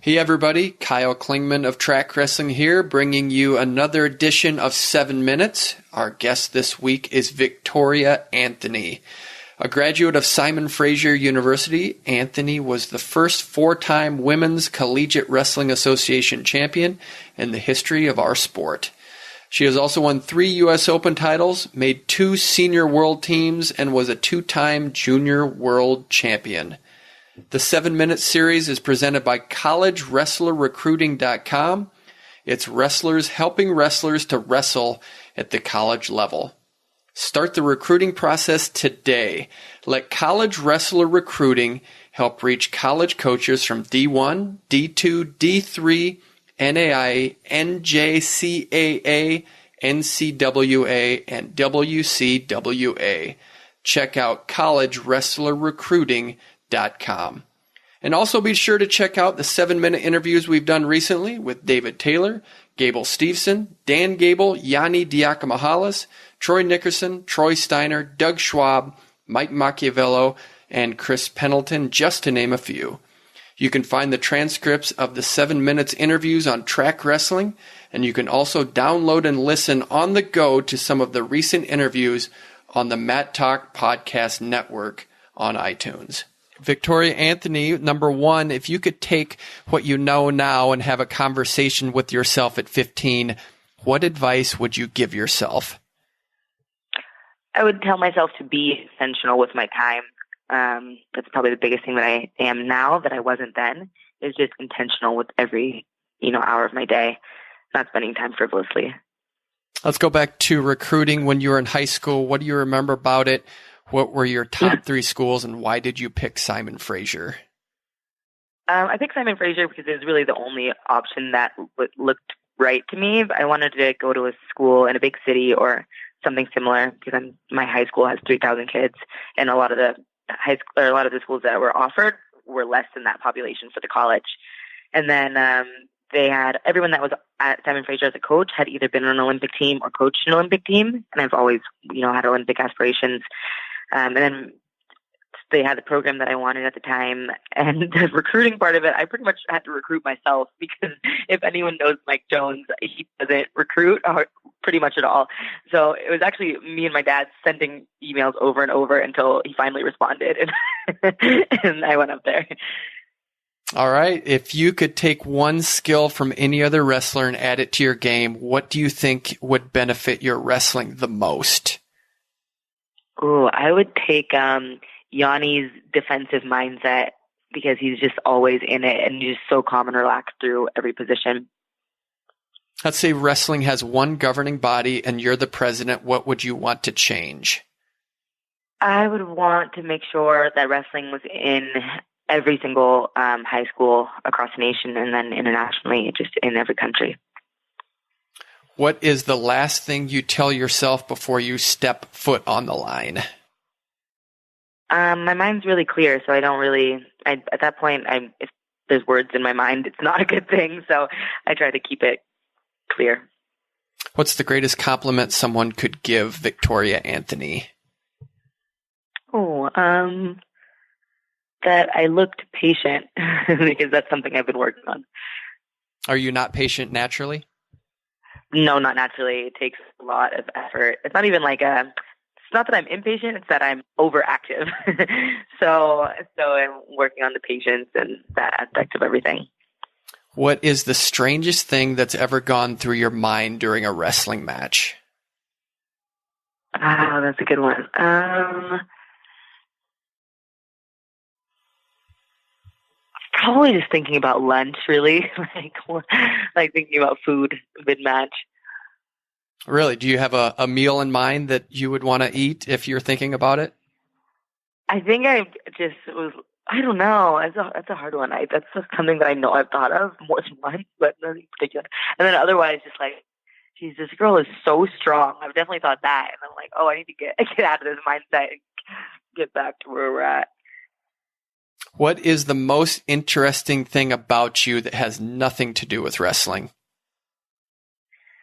Hey everybody, Kyle Klingman of Trackwrestling here, bringing you another edition of 7 Minutes. Our guest this week is Victoria Anthony. A graduate of Simon Fraser University, Anthony was the first 4-time Women's Collegiate Wrestling Association champion in the history of our sport. She has also won 3 U.S. Open titles, made 2 senior world teams, and was a 2-time junior world champion. The 7-Minute series is presented by CollegeWrestlerRecruiting.com. It's wrestlers helping wrestlers to wrestle at the college level. Start the recruiting process today. Let College Wrestler Recruiting help reach college coaches from D1, D2, D3, NAIA, NJCAA, NCWA, and WCWA. Check out CollegeWrestlerRecruiting.com. And also be sure to check out the 7-minute interviews we've done recently with David Taylor, Gable Steveson, Dan Gable, Yanni Diakomahalis, Troy Nickerson, Troy Steiner, Doug Schwab, Mike Machiavello, and Chris Pendleton, just to name a few. You can find the transcripts of the 7 Minutes interviews on Track Wrestling, and you can also download and listen on the go to some of the recent interviews on the Matt Talk Podcast Network on iTunes. Victoria Anthony, number one, if you could take what you know now and have a conversation with yourself at 15, what advice would you give yourself? I would tell myself to be intentional with my time. That's probably the biggest thing that I am now that I wasn't then, is just intentional with every, hour of my day, not spending time frivolously. Let's go back to recruiting when you were in high school. What do you remember about it? What were your top 3 schools, and why did you pick Simon Fraser? I picked Simon Fraser because it was really the only option that looked right to me. I wanted to go to a school in a big city or something similar because my high school has 3,000 kids, and a lot of the schools that were offered were less than that population for the college. And then they had everyone that was at Simon Fraser as a coach had either been on an Olympic team or coached an Olympic team, and I've always had Olympic aspirations. And then they had the program that I wanted at the time. And the recruiting part of it, I pretty much had to recruit myself because if anyone knows Mike Jones, he doesn't recruit pretty much at all. So it was actually me and my dad sending emails over and over until he finally responded. And I went up there. All right. If you could take one skill from any other wrestler and add it to your game, what do you think would benefit your wrestling the most? Oh, I would take Yanni's defensive mindset because he's just always in it and he's just so calm and relaxed through every position. Let's say wrestling has one governing body and you're the president. What would you want to change? I would want to make sure that wrestling was in every single high school across the nation and then internationally, just in every country. What is the last thing you tell yourself before you step foot on the line? My mind's really clear, so I don't really. At that point, if there's words in my mind, it's not a good thing. So I try to keep it clear. What's the greatest compliment someone could give Victoria Anthony? Oh, that I looked patient because that's something I've been working on. Are you not patient naturally? No, not naturally. It takes a lot of effort. It's not even like it's not that I'm impatient, it's that I'm overactive. So I'm working on the patience and that aspect of everything. What is the strangest thing that's ever gone through your mind during a wrestling match? That's a good one. Probably just thinking about lunch, really, like thinking about food mid-match. Really? Do you have a meal in mind that you would want to eat if you're thinking about it? I think I don't know. That's a hard one. That's just something that I know I've thought of more than once, but nothing particular. And then otherwise, just like, geez, this girl is so strong. I've definitely thought that. And I'm like, oh, I need to get out of this mindset and get back to where we're at. What is the most interesting thing about you that has nothing to do with wrestling?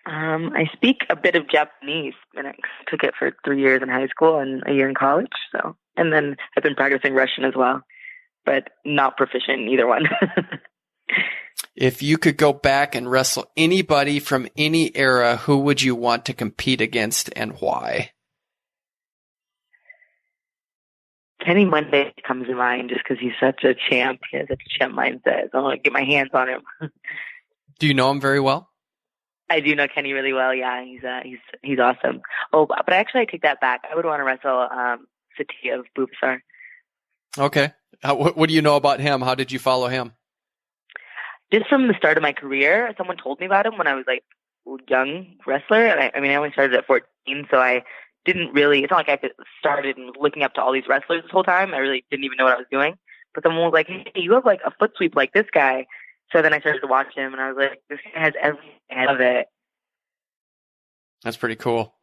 I speak a bit of Japanese, and I took it for 3 years in high school and a year in college. And then I've been practicing Russian as well, but not proficient in either one. If you could go back and wrestle anybody from any era, who would you want to compete against and why? Kenny Monday comes to mind just because he's such a champ. He has such a champ mindset. I want to get my hands on him. Do you know him very well? I do know Kenny really well. Yeah, he's awesome. Oh, but actually, I take that back. I would want to wrestle Satya of Boobsar. Okay. What do you know about him? How did you follow him? Just from the start of my career, someone told me about him when I was like a young wrestler. And I only started at 14, so I didn't really, it's not like I started and was looking up to all these wrestlers this whole time. I really didn't even know what I was doing. But someone was like, hey, you have like a foot sweep like this guy. So then I started to watch him and I was like, this guy has everything. I love it. That's pretty cool.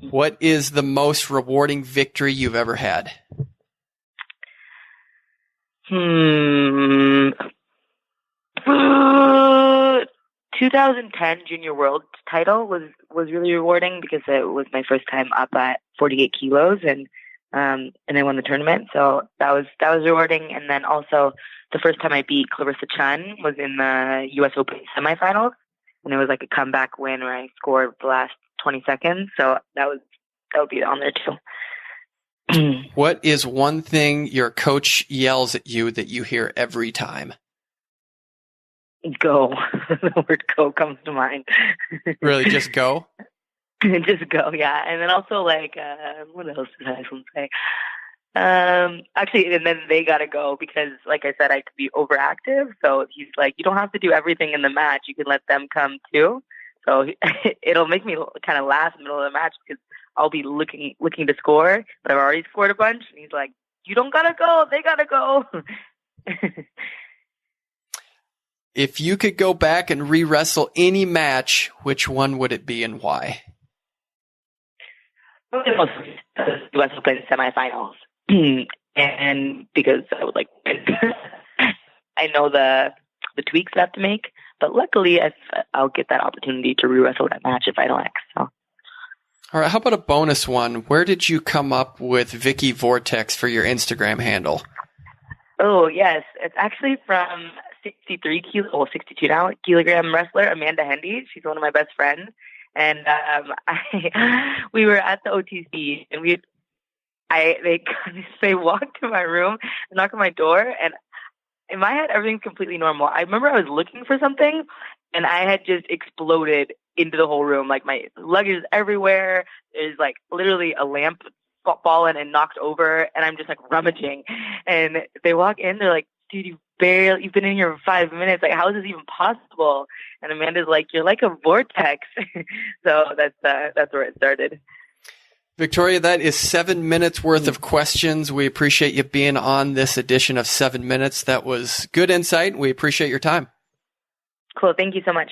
What is the most rewarding victory you've ever had? 2010 Junior World title was really rewarding because it was my first time up at 48 kilos and I won the tournament. So that was rewarding. And then also the first time I beat Clarissa Chun was in the US Open semifinals. And it was like a comeback win where I scored the last 20 seconds. So that would be on there too. What is one thing your coach yells at you that you hear every time? Go. The word go comes to mind. Really, just go? Just go, yeah. And then also like, what else did I say? Actually, and then they gotta go because, like I said, I could be overactive. So he's like, you don't have to do everything in the match. You can let them come too. So it'll make me kind of laugh in the middle of the match because I'll be looking to score, but I've already scored a bunch. And he's like, you don't gotta go. They gotta go. If you could go back and re-wrestle any match, which one would it be and why? US Open semifinals. And because I would like, I know the tweaks I have to make, but luckily I'll get that opportunity to re-wrestle that match if I elect. So. All right, how about a bonus one? Where did you come up with Vicky Vortex for your Instagram handle? Oh, yes. It's actually from 62 now kilogram wrestler Amanda Hendy. She's one of my best friends. And we were at the OTC and they walked to my room and knocked on my door, and in my head everything's completely normal. I remember I was looking for something and I had just exploded into the whole room. Like my luggage is everywhere. There's like literally a lamp fallen and knocked over, and I'm just like rummaging. And they walk in, they're like, dude, you've been in here for 5 minutes. Like, how is this even possible? And Amanda's like, you're like a vortex. So that's where it started. Victoria, that is 7 minutes worth of questions. We appreciate you being on this edition of 7 Minutes. That was good insight. We appreciate your time. Cool. Thank you so much.